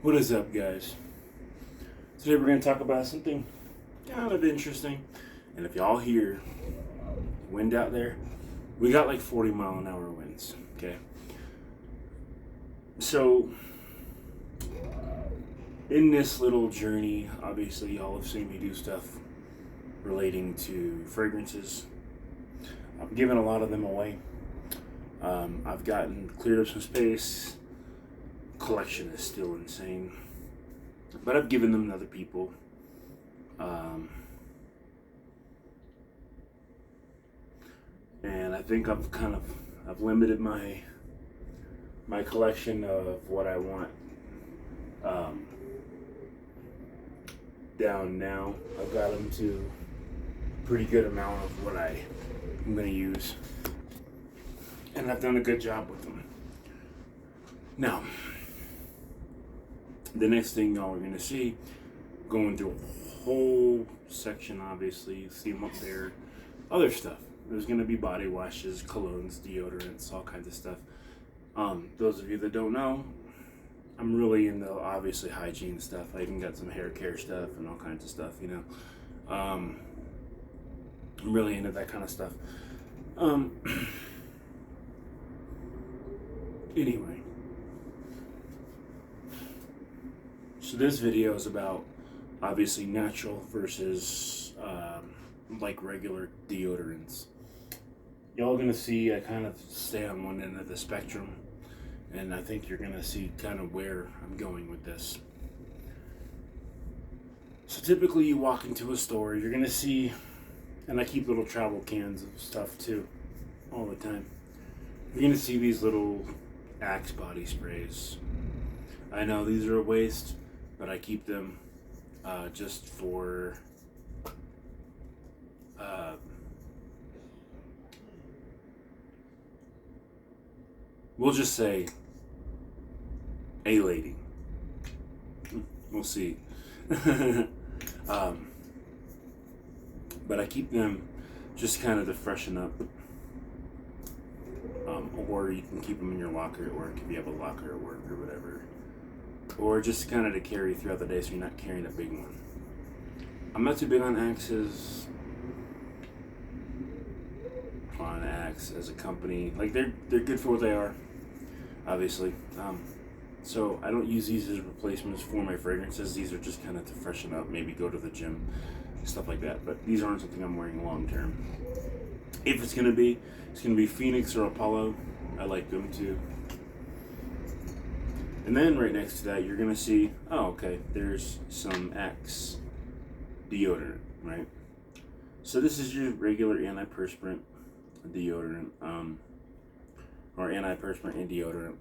What is up, guys? Today we're going to talk about something kind of interesting. And if y'all hear wind out there, we got like 40-mile-an-hour winds. Okay. So, in this little journey, obviously, y'all have seen me do stuff relating to fragrances. I've given a lot of them away. I've gotten cleared up some space. Collection is still insane, but I've given them to other people. And I think I've limited my collection of what I want down now. I've got them to a pretty good amount of what I'm going to use, and I've done a good job with them. Now, the next thing y'all are going to see, going through a whole section, obviously, you see them up there, other stuff. There's going to be body washes, colognes, deodorants, all kinds of stuff. Those of you that don't know, I'm really into, obviously, hygiene stuff. I even got some hair care stuff and all kinds of stuff, you know. I'm really into that kind of stuff. Anyway. So this video is about, obviously, natural versus like regular deodorants. Y'all gonna see I kind of stay on one end of the spectrum, and I think you're gonna see kind of where I'm going with this. So typically you walk into a store, you're gonna see, and I keep little travel cans of stuff too, all the time. You're gonna see these little Axe body sprays. I know these are a waste, but I keep them just for we'll just say a lady. We'll see. But I keep them just kind of to freshen up. Or you can keep them in your locker at work if you have a locker at work or whatever. Or just kind of to carry throughout the day so you're not carrying a big one. I'm not too big on Axes. On Axe as a company. Like, they're good for what they are, obviously. So I don't use these as replacements for my fragrances. These are just kind of to freshen up, maybe go to the gym, stuff like that. But these aren't something I'm wearing long term. If it's gonna be Phoenix or Apollo. I like them too. And then right next to that, you're gonna see, oh, okay, there's some Axe deodorant, right? So this is your regular antiperspirant deodorant, or antiperspirant and deodorant.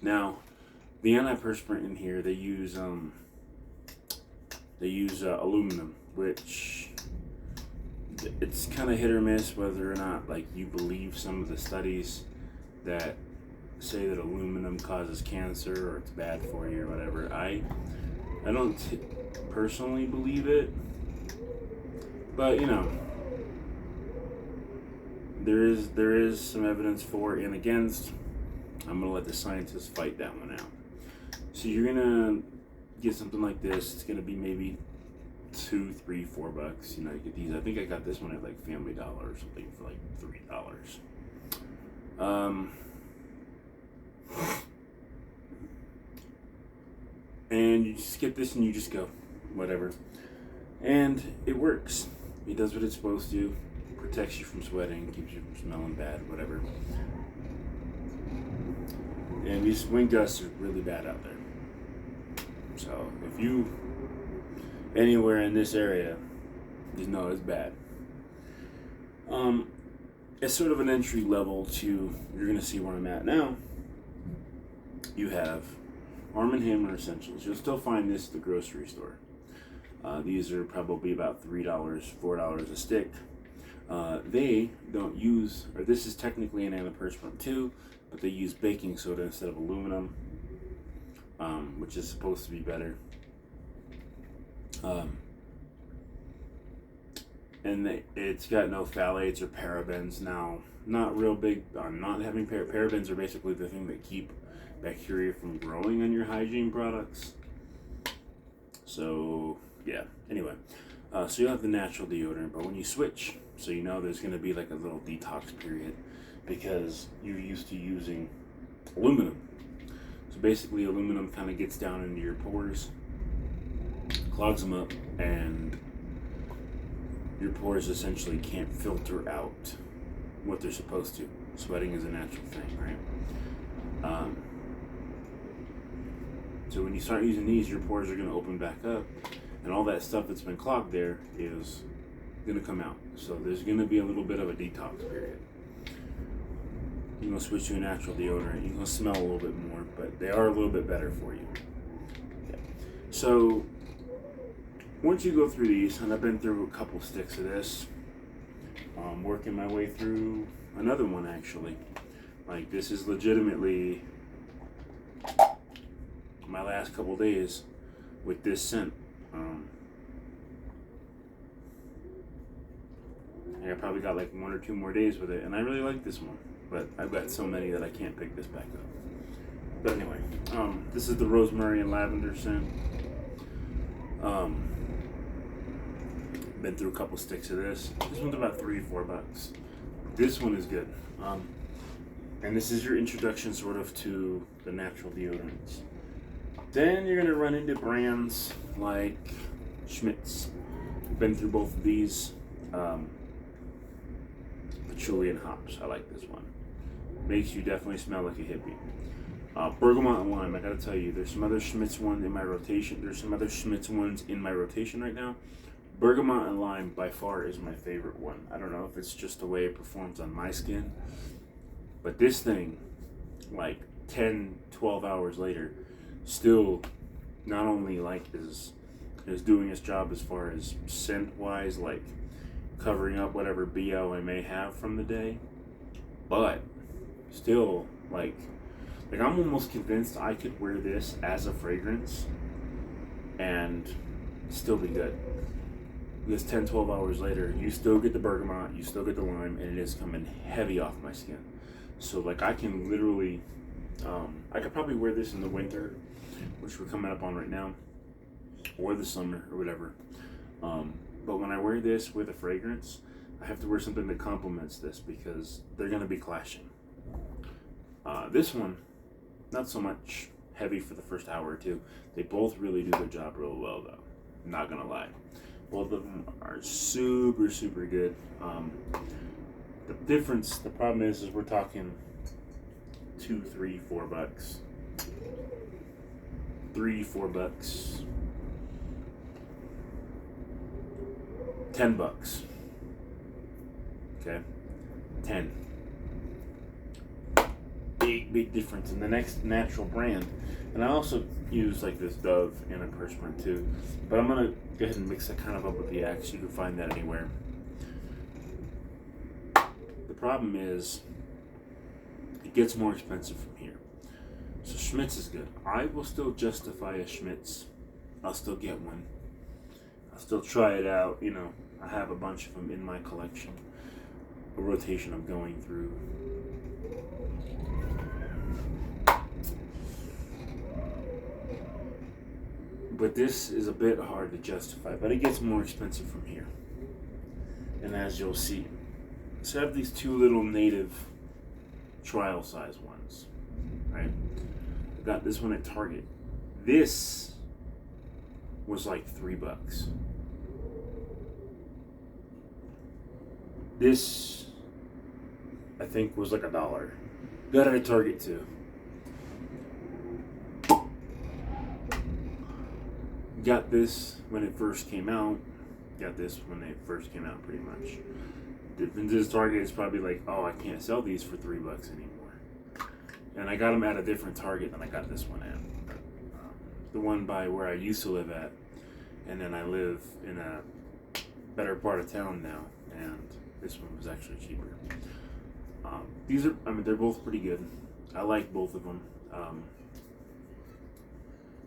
Now, the antiperspirant in here, they use aluminum, which it's kind of hit or miss whether or not like you believe some of the studies that say that aluminum causes cancer or it's bad for you or whatever. I don't personally believe it, but you know, there is some evidence for and against. I'm gonna let the scientists fight that one out. So you're gonna get something like this. It's gonna be maybe $2, $3, $4. You know, you get these. I think I got this one at like Family Dollar or something for like $3. And you just get this and you just go, whatever. And it works. It does what it's supposed to. Protects you from sweating, keeps you from smelling bad, whatever. And these wind gusts are really bad out there. So if you anywhere in this area, just know it's bad. It's sort of an entry level to, you're gonna see where I'm at now. You have Arm & Hammer Essentials. You'll still find this at the grocery store. These are probably about $3, $4 a stick. They don't use, or this is technically an antiperspirant too, but they use baking soda instead of aluminum, which is supposed to be better. And it's got no phthalates or parabens. Now, not real big on not having parabens are basically the thing that keep bacteria from growing on your hygiene products. So yeah, anyway, so you have the natural deodorant, but when you switch, so you know there's going to be like a little detox period because you're used to using aluminum. So basically aluminum kind of gets down into your pores, clogs them up, and your pores essentially can't filter out what they're supposed to. Sweating is a natural thing, right? So when you start using these, your pores are going to open back up, and all that stuff that's been clogged there is going to come out. So there's going to be a little bit of a detox period. You're going to switch to a natural deodorant. You're going to smell a little bit more, but they are a little bit better for you. Okay. So once you go through these, and I've been through a couple sticks of this, I'm working my way through another one actually. Like this is legitimately my last couple days with this scent. I probably got like 1 or 2 more days with it, and I really like this one, but I've got so many that I can't pick this back up. But anyway, this is the rosemary and lavender scent. Been through a couple sticks of this. This one's about $3 or $4. This one is good. And this is your introduction sort of to the natural deodorants. Then you're gonna run into brands like Schitts. Been through both of these. Patchouli and hops. I like this one. Makes you definitely smell like a hippie. Bergamot and lime. I gotta tell you, there's some other Schitts ones in my rotation. There's some other Schitts ones in my rotation right now. Bergamot and lime by far is my favorite one. I don't know if it's just the way it performs on my skin, but this thing, like 10, 12 hours later, still not only like is doing its job as far as scent wise, like covering up whatever BO I may have from the day, but still like I'm almost convinced I could wear this as a fragrance and still be good. Because 10, 12 hours later, you still get the bergamot, you still get the lime, and it is coming heavy off my skin. So like I can literally, I could probably wear this in the winter, which we're coming up on right now, or the summer or whatever. But when I wear this with a fragrance, I have to wear something that complements this because they're gonna be clashing. This one, not so much heavy for the first hour or two. They both really do their job real well though. I'm not gonna lie. Both of them are super, super good. The difference, the problem is we're talking $2, $3, $4. $3, $4. $10. Okay, 10. Big difference. In the next natural brand, and I also use like this Dove antiperspirant too, but I'm gonna go ahead and mix that kind of up with the Axe. You can find that anywhere. The problem is it gets more expensive from here. So Schitts is good. I will still justify a Schitts. I'll still get one. I'll still try it out. You know, I have a bunch of them in my collection. A rotation I'm going through. But this is a bit hard to justify, but it gets more expensive from here. And as you'll see, so I have these 2 little native trial size ones, right? I got this one at Target. This was like $3. This, I think, was like $1. Got it at Target too. Got this when it first came out. Got this when they first came out, pretty much. This Target is probably like, oh, I can't sell these for $3 anymore. And I got them at a different Target than I got this one at. The one by where I used to live at, and then I live in a better part of town now, and this one was actually cheaper. These are, I mean, they're both pretty good. I like both of them.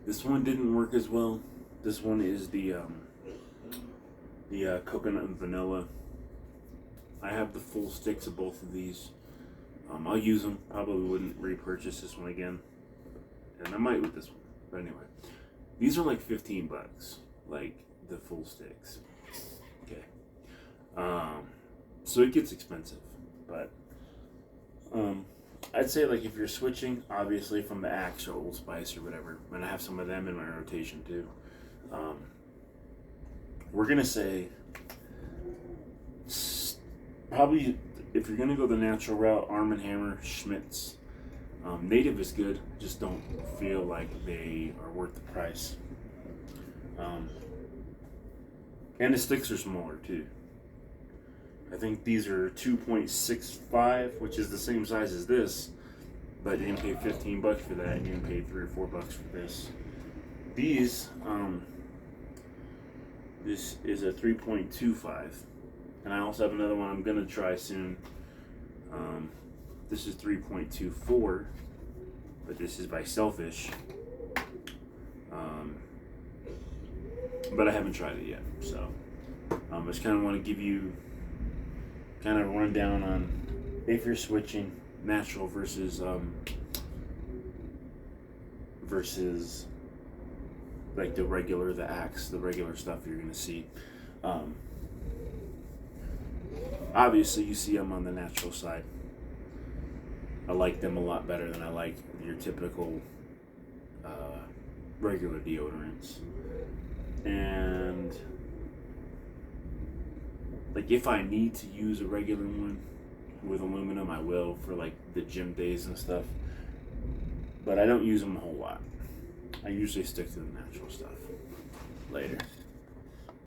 This one didn't work as well. This one is the coconut and vanilla. I have the full sticks of both of these. I'll use them. Probably wouldn't repurchase this one again. and I might with this one. But anyway, these are like $15, like the full sticks. Okay. So it gets expensive, but I'd say like if you're switching, obviously from the Axe or Old Spice or whatever, and I have some of them in my rotation too. We're gonna say probably if you're gonna go the natural route, Arm & Hammer, Schmitts. Native is good, just don't feel like they are worth the price. And the sticks are smaller too. I think these are 2.65, which is the same size as this, but you're gonna pay $15 for that, and you're gonna pay $3 or $4 for this. These, this is a 3.25, and I also have another one I'm gonna try soon. This is 3.24, but this is by Selfish. But I haven't tried it yet, so I just kind of want to give you kind of a rundown on if you're switching natural versus like the regular, the Axe, the regular stuff you're gonna see. Obviously, you see I'm on the natural side. I like them a lot better than I like your typical regular deodorants. And like if I need to use a regular one with aluminum, I will for like the gym days and stuff. But I don't use them a whole lot. I usually stick to the natural stuff. Later.